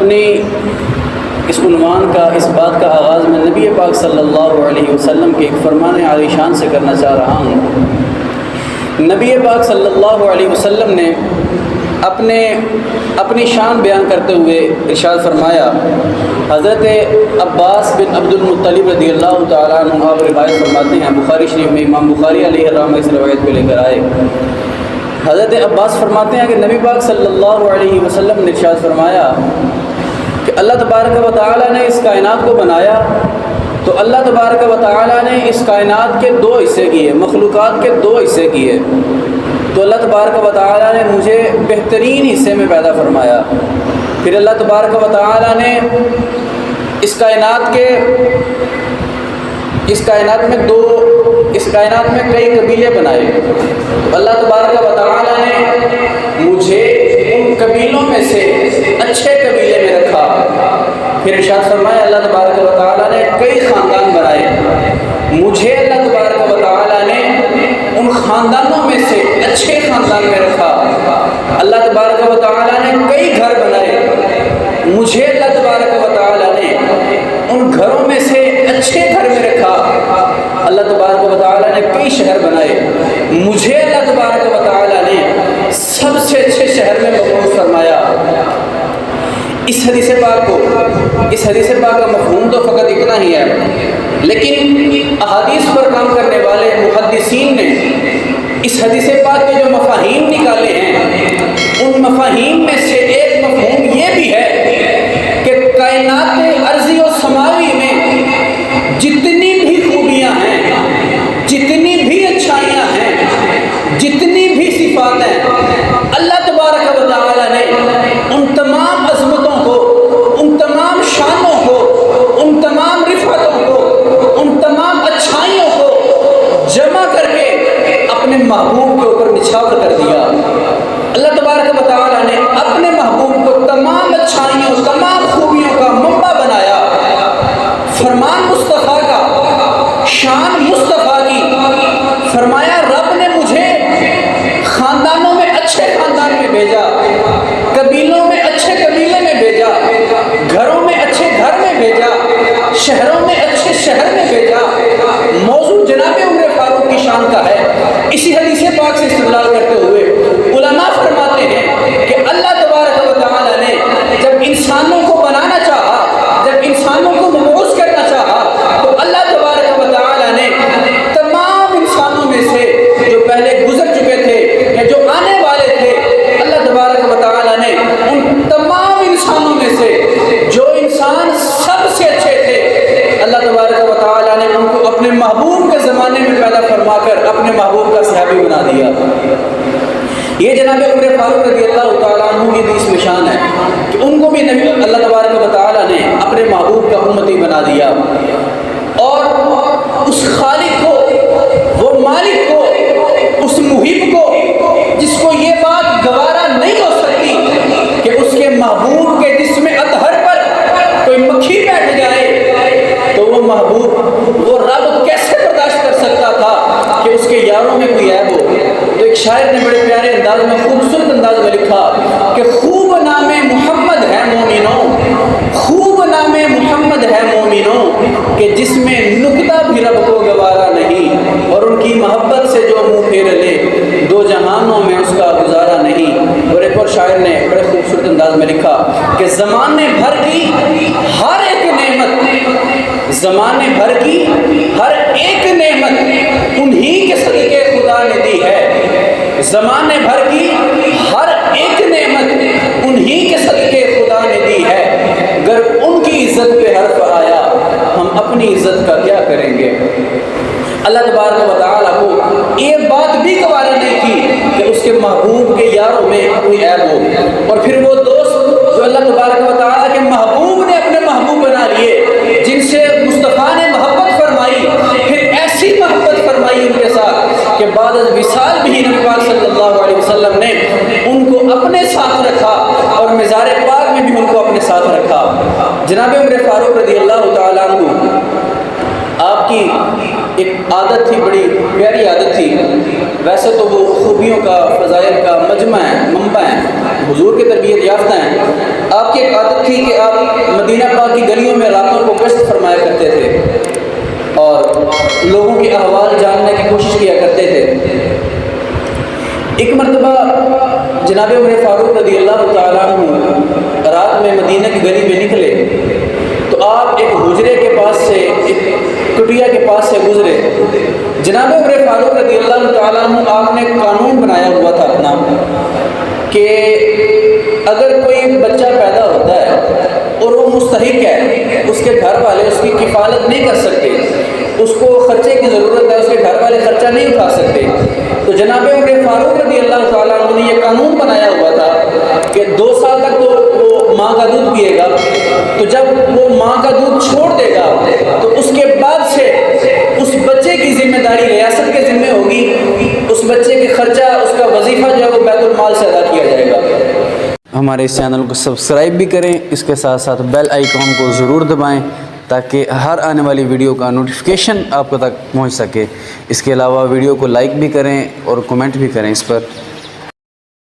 اپنی اس عنوان کا، اس بات کا آغاز میں نبی پاک صلی اللہ علیہ وسلم کے ایک فرمان عالی شان سے کرنا چاہ رہا ہوں۔ نبی پاک صلی اللہ علیہ وسلم نے اپنی شان بیان کرتے ہوئے ارشاد فرمایا، حضرت عباس بن عبد المطلب رضی اللہ تعالیٰ عنہ آپ روایت فرماتے ہیں، بخاری شریف میں امام بخاری علیہ الرحمہ اس روایت کو لے کر آئے۔ حضرت عباس فرماتے ہیں کہ نبی پاک صلی اللہ علیہ وسلم نے ارشاد فرمایا کہ اللہ تبارک و تعالیٰ نے اس کائنات کو بنایا تو اللہ تبارک و تعالیٰ نے اس کائنات کے دو حصے کیے، مخلوقات کے دو حصے کیے۔ تو اللہ تبارک و تعالیٰ نے مجھے بہترین حصے میں پیدا فرمایا۔ پھر اللہ تبارک و تعالیٰ نے اس کائنات میں کئی قبیلے بنائے۔ اللہ تبارک و تعالیٰ نے مجھے ان قبیلوں میں سے اچھے قبیلے میں رکھا۔ پھر ارشاد فرمایا اللہ تبارک و تعالیٰ نے کئی خاندان بنائے، مجھے اللہ تبارک و تعالیٰ نے ان خاندانوں میں سے اچھے خاندان میں رکھا۔ اللہ تبارک و تعالیٰ نے کئی گھر بنائے، مجھے اللہ تبارک و تعالیٰ نے ان گھروں میں سے اچھے گھر میں رکھا۔ اللہ تبارک و تعالیٰ نے کئی شہر بنائے، مجھے اللہ تبارک و تعالیٰ نے سب سے اچھے شہر میں مبعوث فرمایا۔ اس حدیث پاک کا مفہوم تو فقط اتنا ہی ہے، لیکن احادیث پر کام کرنے والے محدثین نے اس حدیث پاک کے جو مفاہیم نکالے ہیں، ان مفاہیم میں سے ایک مفہوم یہ بھی ہے کہ کائنات ارضی و سماوی میں جتنی بھی خوبیاں ہیں، جتنی بھی اچھائیاں ہیں، جتنی بھی صفات ہیں، اللہ تبارک و تعالیٰ نے ان تمام عظمتوں کو، ان تمام شانوں کو، ان تمام رفعتوں کو، ان تمام اچھائیوں کو جمع کر کے اپنے محبوب کے اوپر نچھاور کر دیا۔ اللہ تبارک و تعالیٰ نے اپنے محبوب کو تمام اچھائیوں، تمام خوبیوں کا منبع بنایا۔ فرمان مصطفیٰ کا، شان مصطفیٰ کی، فرمایا رب نے مجھے خاندانوں میں اچھے خاندان میں بھیجا، قبیلوں میں اچھے قبیلے میں بھیجا، گھروں میں اچھے گھر میں بھیجا، شہروں میں اچھے شہر میں بھیجا۔ موضوع جناب عمر فاروق کی شان کا ہے۔ اسی حدیث پاک سے استدلال کرتے ہوئے علماء فرماتے ہیں کہ اللہ تبارک و تعالیٰ نے جب انسانوں کو بنانا چاہا، جب انسانوں کو مبعوث کرنا چاہا، تو اللہ تبارک و تعالیٰ نے تمام انسانوں میں سے جو پہلے گزر چکے تھے یا جو آنے والے تھے، اللہ تبارک و تعالیٰ نے ان تمام انسانوں میں سے جو انسان سب سے اچھے تھے، اللہ تبارک و تعالیٰ نے ان کو اپنے محبوب کے زمانے میں پیدا فرما کر اپنے محبوب کا صحابی بنا دیا۔ یہ جناب عمر فاروق رضی اللہ تعالیٰ عنہ کی اس میں شان ہے کہ ان کو بھی نبی اللہ تبارک و تعالیٰ نے اپنے محبوب کا امتی بنا دیا، اور اس خالق کو، وہ مالک کو، اس محب کو جس کو یہ بات گوارا نہیں ہو سکتی کہ اس کے محبوب کے جسم اطہر پر کوئی مکھی بیٹھ جائے، تو وہ محبوب، وہ رب کیسے برداشت کر سکتا تھا کہ اس کے یاروں میں کوئی عیب ہو؟ تو ایک شاعر نے بڑے پیارے انداز میں، خوبصورت انداز میں لکھا کہ خوب نام محمد ہے مومنوں، خوب نام محمد ہے مومنوں، کہ جس میں نکتہ بھی رب کو گوارا نہیں، اور ان کی محبت سے جو منہ پھیر لے دو جہانوں میں اس کا گزارا نہیں۔ اور ایک اور شاعر نے بڑے خوبصورت انداز میں لکھا کہ زمانے بھر کی ہر ایک نعمت، زمانے بھر کی ہر ایک نعمت انہی کے صدقے خدا نے دی ہے، زمانے بھر کی ہر ایک نعمت انہی کے صدقے خدا نے دی ہے، اگر ان کی عزت پہ حرف آیا ہم اپنی عزت کا کیا کریں گے؟ اللہ تبارک و تعالیٰ کو یہ بات بھی گوارا نہیں کی کہ اس کے محبوب کے یاروں میں کوئی عیب ہو، اور پھر وہ دوست جو اللہ تبارک و تعالیٰ کے محبوب نے اپنے محبوب بنا لیے، جن سے مصطفیٰ نے محبت فرمائی، پھر ایسی محبت فرمائی ان کے ساتھ کہ بعد از وصال بھی نبی پاک صلی اللہ علیہ وسلم نے ان کو اپنے ساتھ رکھا، اور مزار پاک میں بھی ان کو اپنے ساتھ رکھا۔ جناب عمر فاروق رضی اللہ تعالیٰ عنہ، آپ کی ایک عادت تھی، بڑی پیاری عادت تھی، ویسے تو وہ خوبیوں کا، فضائل کا مجمع ہے، منبع ہیں، حضور کی تربیت یافتہ ہیں۔ آپ کی ایک عادت عادت تھی کہ آپ مدینہ پاک کی گلیوں میں راتوں کو گشت فرمایا کرتے تھے اور لوگوں کے احوال جاننے کی کوشش کیا کرتے تھے۔ ایک مرتبہ جناب عمر فاروق رضی اللہ تعالیٰ عنہ رات میں مدینہ کی گلی میں نکلے تو آپ ایک حجرے کے پاس سے، ایک کٹیا کے پاس سے گزرے۔ جناب عمر فاروق رضی اللہ تعالیٰ عنہ آپ نے قانون بنایا ہوا تھا اپنا کہ اگر کوئی بچہ پیدا ہوتا ہے اور وہ مستحق ہے، اس کے گھر والے اس کی کفالت نہیں کر سکتے، اس کو خرچے کی ضرورت ہے، اس کے گھر والے خرچہ نہیں اٹھا سکتے، تو جناب عمر فاروق رضی اللہ تعالیٰ عنہ نے یہ قانون بنایا ہوا تھا کہ 2 سال تک تو وہ ماں کا دودھ پیے گا، تو جب وہ ماں کا دودھ چھوڑ دے گا تو اس کے بعد سے اس بچے کی ذمہ داری ریاست کے ذمہ ہوگی، اس بچے کے خرچہ، اس کا وظیفہ جو ہے وہ بیت المال سے ادا کیا جائے گا۔ ہمارے اس چینل کو سبسکرائب بھی کریں، اس کے ساتھ ساتھ بیل آئیکن کو ضرور دبائیں تاکہ ہر آنے والی ویڈیو کا نوٹیفیکیشن آپ کو تک پہنچ سکے۔ اس کے علاوہ ویڈیو کو لائک بھی کریں اور کمنٹ بھی کریں اس پر۔